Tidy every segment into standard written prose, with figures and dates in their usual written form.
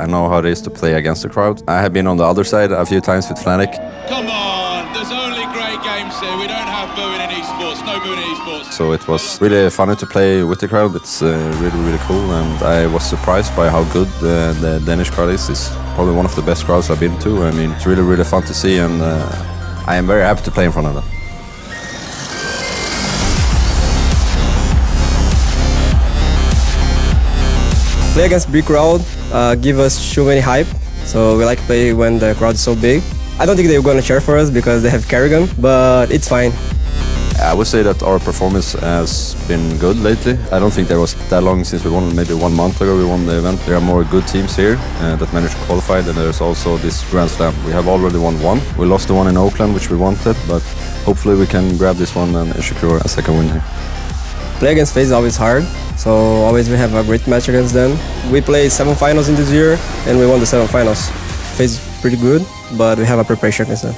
I know how it is to play against the crowd. I have been on the other side a few times with Fnatic. Come on, there's only great games here. We don't have booing in esports, no booing in esports. So it was really funny to play with the crowd. It's really cool, and I was surprised by how good the Danish crowd is. It's probably one of the best crowds I've been to. I mean, it's really fun to see, and I am very happy to play in front of them. Play against big crowd, give us too many hype, so we like to play when the crowd is so big. I don't think they're gonna cheer for us because they have Kerrigan, but it's fine. I would say that our performance has been good lately. I don't think there was that long since we won, maybe 1 month ago we won the event. There are more good teams here that managed to qualify, and there's also this Grand Slam. We have already won one. We lost the one in Oakland, which we wanted, but hopefully we can grab this one and secure a second win here. Play against FaZe is always hard, so always we have a great match against them. We played 7 finals in this year, and we won the 7 finals. FaZe is pretty good, but we have a preparation against them.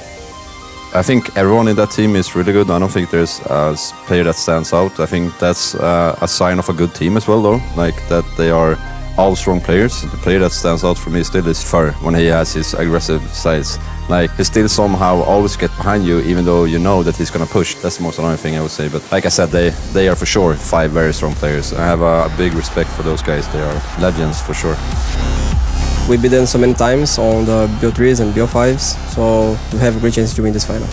I think everyone in that team is really good. I don't think there's a player that stands out. I think that's a sign of a good team as well, though. Like that they are all strong players. The player that stands out for me still is Fur when he has his aggressive sides. Like he still somehow always get behind you, even though you know that he's gonna push. That's the most annoying thing I would say. But like I said, they are for sure 5 very strong players. I have a big respect for those guys. They are legends for sure. We've been there so many times on the BO3s and BO5s, so we have a great chance to win this final.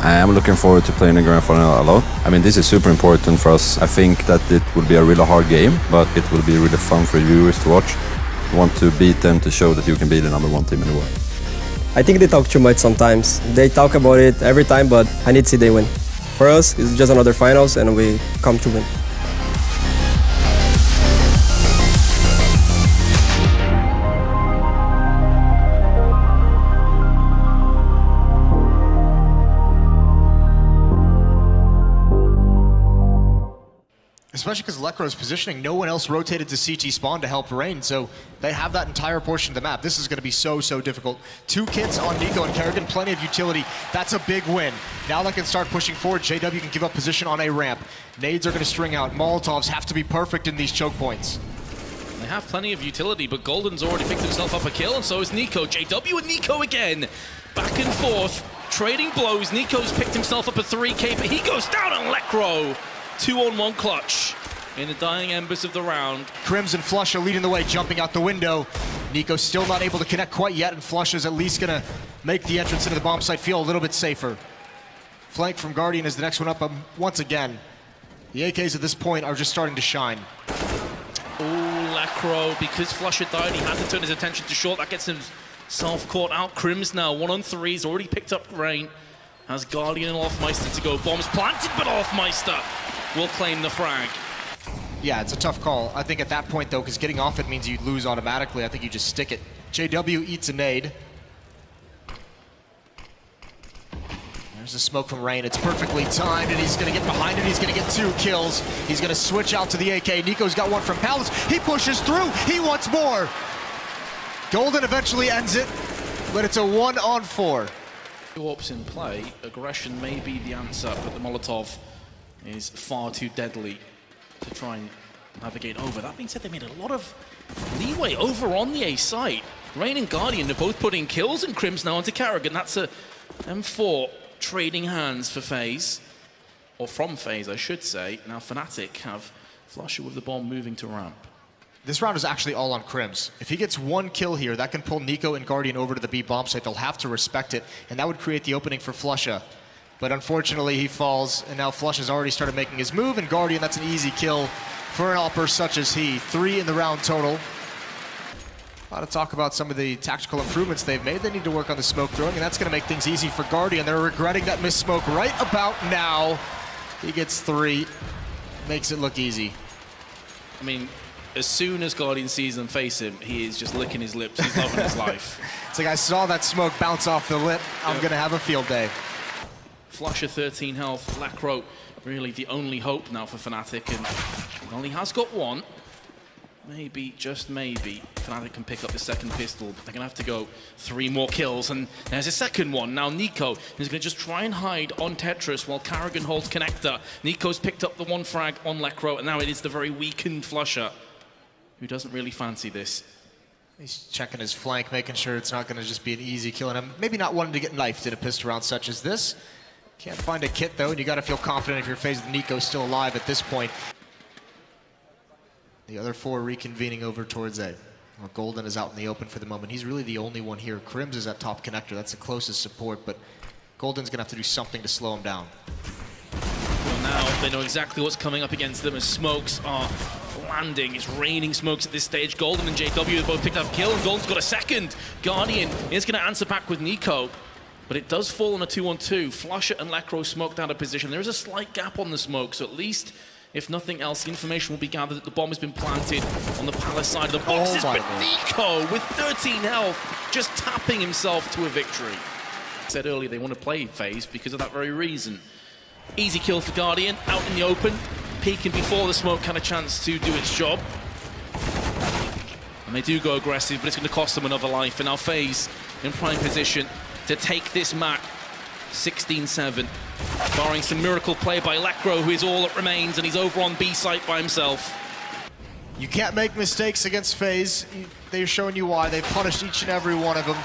I am looking forward to playing the Grand Final a lot. I mean, this is super important for us. I think that it will be a really hard game, but it will be really fun for viewers to watch. You want to beat them to show that you can be the #1 team in the world. I think they talk too much sometimes. They talk about it every time, but I need to see they win. For us, it's just another finals, and we come to win. Especially because Lekro's positioning, no one else rotated to CT spawn to help Rain, so they have that entire portion of the map. This is going to be so difficult. 2 kits on Nico and Kerrigan, plenty of utility. That's a big win. Now they can start pushing forward. JW can give up position on a ramp. Nades are going to string out. Molotovs have to be perfect in these choke points. They have plenty of utility, but Golden's already picked himself up a kill, and so is Nico. JW and Nico again. Back and forth, trading blows. Nico's picked himself up a 3K, but he goes down on Lekro. 2-on-1 clutch in the dying embers of the round. Crims and Flusha leading the way, jumping out the window. Nico still not able to connect quite yet, and Flusha's at least gonna make the entrance into the bomb site feel a little bit safer. Flank from Guardian is the next one up once again. The AKs at this point are just starting to shine. Oh, Lekro, because Flusha died, he had to turn his attention to short. That gets himself caught out. Crims now, 1-on-3, he's already picked up Rain. Has Guardian and Offmeister to go. Bombs planted, but Offmeister will claim the frag. Yeah, it's a tough call. I think at that point, though, because getting off it means you lose automatically. I think you just stick it. JW eats a nade. There's a smoke from Rain. It's perfectly timed, and he's going to get behind it. He's going to get 2 kills. He's going to switch out to the AK. Nico's got one from Palace. He pushes through. He wants more. Golden eventually ends it, but it's a 1-on-4. Ops in play, aggression may be the answer, but the Molotov is far too deadly to try and navigate over. That being said, they made a lot of leeway over on the A site. Rain and Guardian are both putting kills, and Crims now onto Kerrigan. That's a M4 trading hands for FaZe, or from FaZe, I should say. Now Fnatic have Flusha with the bomb moving to ramp. This round is actually all on Crims. If he gets 1 kill here, that can pull Nico and Guardian over to the B bomb site. They'll have to respect it, and that would create the opening for Flusha. But unfortunately, he falls, and now Flusha's already started making his move, and Guardian, that's an easy kill for an AWPer such as he. 3 in the round total. A lot of talk about some of the tactical improvements they've made. They need to work on the smoke throwing, and that's going to make things easy for Guardian. They're regretting that missed smoke right about now. He gets 3, makes it look easy. I mean, as soon as Guardian sees them face him, he is just licking his lips. He's loving his life. It's like, I saw that smoke bounce off the lip. I'm going to have a field day. Flusha 13 health. Lekro really the only hope now for Fnatic, and well, he has got 1. Maybe, just maybe, Fnatic can pick up the second pistol, but they're going to have to go 3 more kills, and there's a second one. Now Nico is going to just try and hide on Tetris while Kerrigan holds connector. Nico's picked up the 1 frag on Lekro, and now it is the very weakened Flusha who doesn't really fancy this. He's checking his flank, making sure it's not going to just be an easy kill, and maybe not wanting to get knifed in a pistol round such as this. Can't find a kit though, and you got to feel confident if you're phased with Nico still alive at this point. The other four reconvening over towards A. Well, Golden is out in the open for the moment. He's really the only one here. Crims is at top connector. That's the closest support, but Golden's going to have to do something to slow him down. Well, now they know exactly what's coming up against them as smokes are landing. It's raining smokes at this stage. Golden and JW have both picked up a kill, and Golden's got a second. Guardian is going to answer back with Nico, but it does fall on a 2-on-2. Flusher and Lekro smoked out of position. There is a slight gap on the smoke, so at least, if nothing else, the information will be gathered that the bomb has been planted on the palace side of the boxes. But Nico, with 13 health, just tapping himself to a victory. I said earlier they want to play phase because of that very reason. Easy kill for Guardian, out in the open, peeking before the smoke had a chance to do its job. And they do go aggressive, but it's going to cost them another life. And now FaZe in prime position to take this map 16-7. Barring some miracle play by Lekro, who is all that remains, and he's over on B site by himself. You can't make mistakes against FaZe. They're showing you why. They've punished each and every one of them.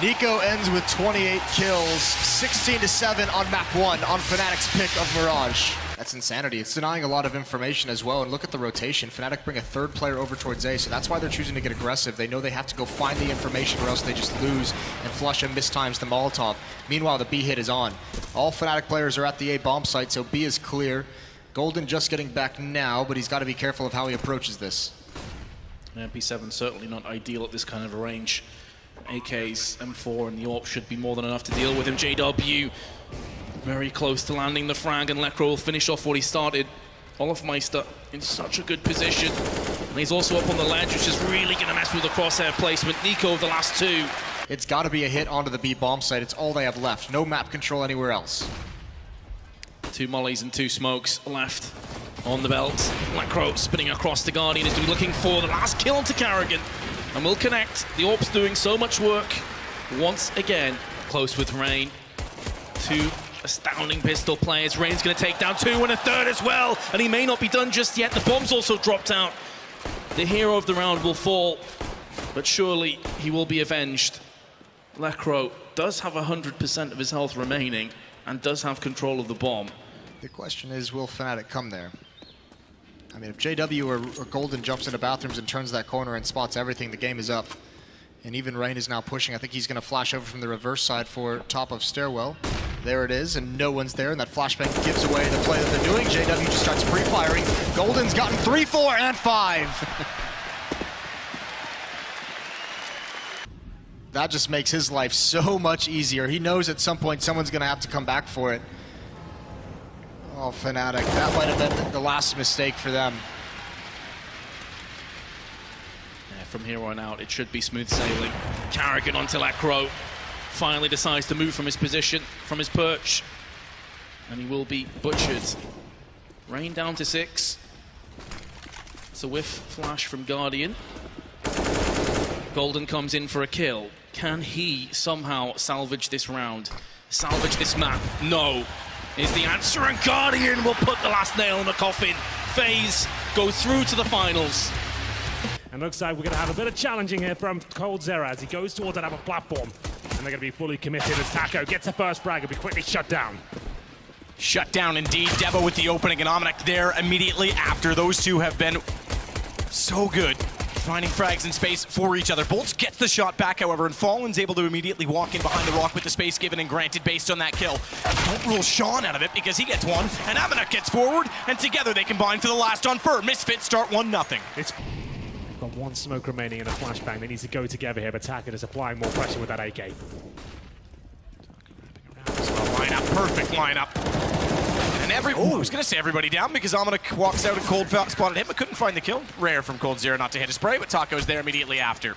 Nico ends with 28 kills, 16-7 on map 1 on Fnatic's pick of Mirage. That's insanity. It's denying a lot of information as well, and look at the rotation. Fnatic bring a third player over towards A, so that's why they're choosing to get aggressive. They know they have to go find the information or else they just lose, and Flusha mistimes the Molotov. Meanwhile, the B hit is on. All Fnatic players are at the A bomb site, so B is clear. Golden just getting back now, but he's got to be careful of how he approaches this. MP7 certainly not ideal at this kind of a range. AKs, M4 and the AWP should be more than enough to deal with him. JW very close to landing the frag, and Lekro will finish off what he started. Olofmeister in such a good position. And he's also up on the ledge, which is really going to mess with the crosshair placement. Nico of the last two. It's got to be a hit onto the B bomb site. It's all they have left. No map control anywhere else. 2 mollies and 2 smokes left on the belt. Lekro spinning across the Guardian is looking for the last kill to Carrigan. And will connect. The AWP's doing so much work. Once again, close with Rain. 2 astounding pistol players. Rain's going to take down 2 and a third as well. And he may not be done just yet. The bomb's also dropped out. The hero of the round will fall, but surely he will be avenged. Lekro does have 100% of his health remaining and does have control of the bomb. The question is, will Fnatic come there? I mean, if JW or Golden jumps into bathrooms and turns that corner and spots everything, the game is up. And even Rain is now pushing. I think he's going to flash over from the reverse side for top of stairwell. There it is, and no one's there, and that flashbang gives away the play that they're doing. JW just starts pre-firing. Golden's gotten 3, 4, and 5. That just makes his life so much easier. He knows at some point someone's going to have to come back for it. Oh, Fnatic, that might have been the last mistake for them. Yeah, from here on out, it should be smooth sailing. Carrigan onto Lekro. Finally decides to move from his position, from his perch. And he will be butchered. Rain down to 6. It's a whiff flash from Guardian. Golden comes in for a kill. Can he somehow salvage this round? Salvage this map? No. Is the answer, and Guardian will put the last nail in the coffin. FaZe go through to the finals. And looks like we're going to have a bit of challenging here from coldzera as he goes towards another platform. And they're going to be fully committed as Taco gets the first frag and be quickly shut down. Shut down indeed. Debo with the opening, and Omnic there immediately after. Those two have been so good, finding frags in space for each other. Bolts gets the shot back, however, and Fallen's able to immediately walk in behind the rock with the space given and granted based on that kill. Don't rule Sean out of it because he gets one, and Omnic gets forward, and together they combine for the last on Fur. Misfits start 1-0. They've got 1 smoke remaining and a flashbang. They need to go together here, but Taco is applying more pressure with that AK. Lineup, perfect lineup. And I was going to say everybody down because Omnic walks out and Cold spotted him, but couldn't find the kill. Rare from coldzera not to hit a spray, but Taco's there immediately after.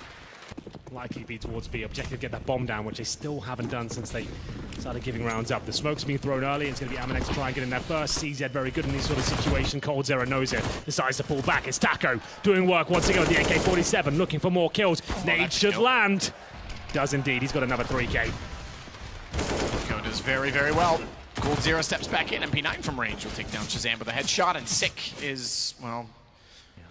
Likely be towards B. Objective get that bomb down, which they still haven't done since they started giving rounds up. The smoke's being thrown early. It's going to be Amanex trying to get in there first. CZ very good in these sort of situations. coldzera knows it. Decides to pull back. It's Taco doing work once again with the AK-47, looking for more kills. Nade should land. Does indeed. He's got another 3K. Taco does very, very well. coldzera steps back in, MP9 from range will take down Shazam with a headshot, and Sick is, well,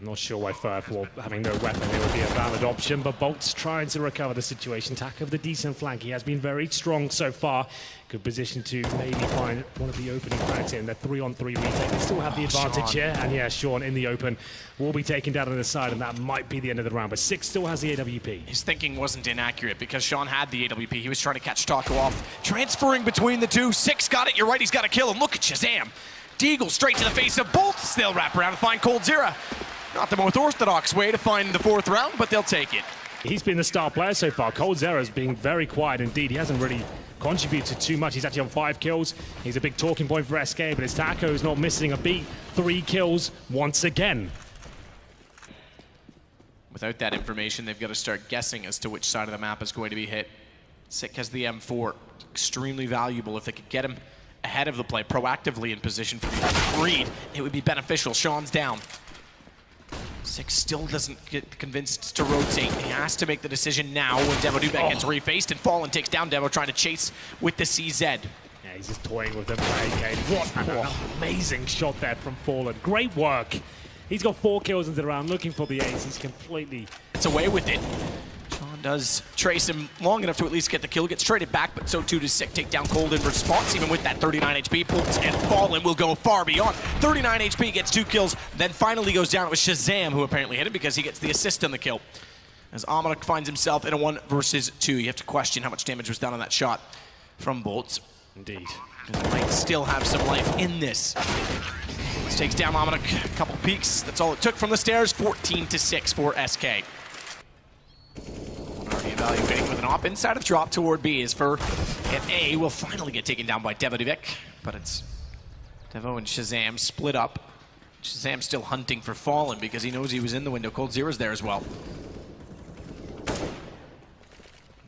I'm not sure why Firth, having no weapon, it would be a valid option, but Bolt's trying to recover the situation. Tack of the decent flank. He has been very strong so far. Good position to maybe find one of the opening frags in. The 3-on-3 retake. They still have the advantage here. And yeah, Sean in the open will be taken down on the side, and that might be the end of the round. But Six still has the AWP. His thinking wasn't inaccurate because Sean had the AWP. He was trying to catch Taco off, transferring between the two. Six got it. You're right. He's got to kill him. Look at Shazam. Deagle straight to the face of Bolt. They'll wrap around and find coldzera. Not the most orthodox way to find the 4th round, but they'll take it. He's been the star player so far. coldzera's been very quiet indeed. He hasn't really contributed too much. He's actually on 5 kills. He's a big talking point for SK, but his Taco's not missing a beat. 3 kills once again. Without that information, they've got to start guessing as to which side of the map is going to be hit. Sick has the M4. Extremely valuable. If they could get him ahead of the play, proactively in position for the read, it would be beneficial. Sean's down. Six still doesn't get convinced to rotate. He has to make the decision now when Devo Dubek gets refaced, and Fallen takes down Devo, trying to chase with the CZ. Yeah, he's just toying with them. What an amazing shot there from Fallen. Great work. He's got 4 kills into the round, looking for the ace. He's completely... It's away with it. Sean does trace him long enough to at least get the kill, gets traded back, but so too does Sick. Take down Cold in response, even with that 39 HP. Bolts and Fallen will go far beyond. 39 HP, gets 2 kills, then finally goes down. It was Shazam who apparently hit him because he gets the assist on the kill. As Amanok finds himself in a 1 versus 2. You have to question how much damage was done on that shot from Bolts. Indeed. He might still have some life in this. Bolts takes down Amanok, a couple peeks. That's all it took from the stairs. 14-6 for SK. Already evaluating with an op inside of drop toward B is for if A will finally get taken down by Devo Dubek, but it's Devo and Shazam split up. Shazam still hunting for Fallen because he knows he was in the window. coldzera's there as well.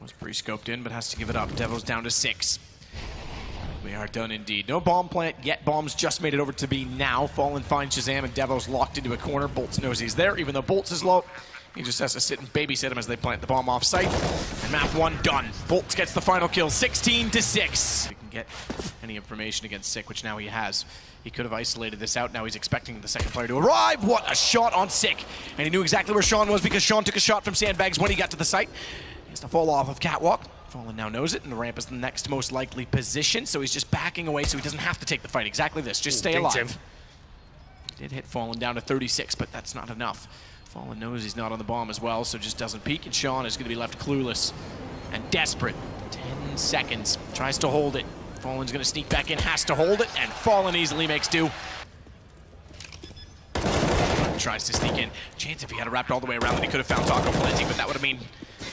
Was pre-scoped in, but has to give it up. Devo's down to 6. We are done indeed. No bomb plant yet. Bombs just made it over to B now. Fallen finds Shazam and Devo's locked into a corner. Bolts knows he's there, even though Bolts is low. He just has to sit and babysit him as they plant the bomb off site. And map 1 done. Bolts gets the final kill, 16-6. He can get any information against Sick, which now he has. He could have isolated this out. Now he's expecting the second player to arrive. What a shot on Sick. And he knew exactly where Sean was because Sean took a shot from sandbags when he got to the site. He has to fall off of Catwalk. Fallen now knows it, and the ramp is the next most likely position, so he's just backing away so he doesn't have to take the fight. Exactly this. Just stay alive. Did hit Fallen down to 36, but that's not enough. Fallen knows he's not on the bomb as well, so just doesn't peek, and Sean is going to be left clueless and desperate. 10 seconds. Tries to hold it. Fallen's going to sneak back in, has to hold it, and Fallen easily makes do. Tries to sneak in. Chance if he had it wrapped all the way around, then he could have found Taco planting, but that would have been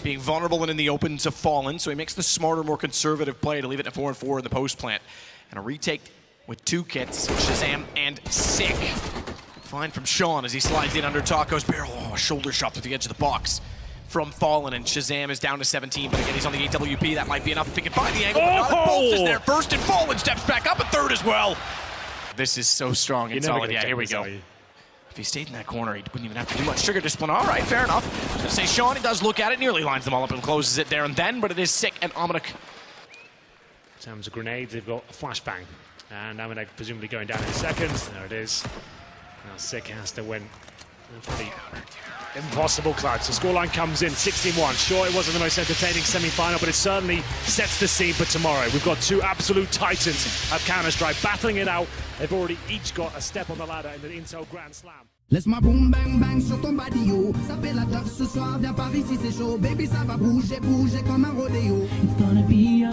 being vulnerable and in the open to Fallen, so he makes the smarter, more conservative play to leave it at 4-4 in the post plant. And a retake with 2 kits, Shazam and Sick. Fine from Sean as he slides in under Taco's barrel. Oh, shoulder shot through the edge of the box from Fallen, and Shazam is down to 17, but again, he's on the AWP. That might be enough if he can find the angle. But not Bolts is there first, and Fallen steps back up at 3rd as well. This is so strong and solid. Yeah, here we go. If he stayed in that corner, he wouldn't even have to do much trigger discipline. All right, fair enough. I was going to say, Sean, he does look at it, nearly lines them all up and closes it there and then, but it is Sick and Amanok. In terms of grenades, they've got a flashbang. And Amanok presumably going down in seconds. There it is. Now Sick has to win. Pretty impossible clutch. The scoreline comes in 16-1. Sure, it wasn't the most entertaining semi-final, but it certainly sets the scene for tomorrow. We've got 2 absolute titans of Counter-Strike battling it out. They've already each got a step on the ladder in the Intel Grand Slam. Laisse-moi boum bang bang sur ton badillot. Ça fait la teuf ce soir, viens par ici c'est chaud. Baby ça va bouger, bouger comme un rodéo. It's gonna be a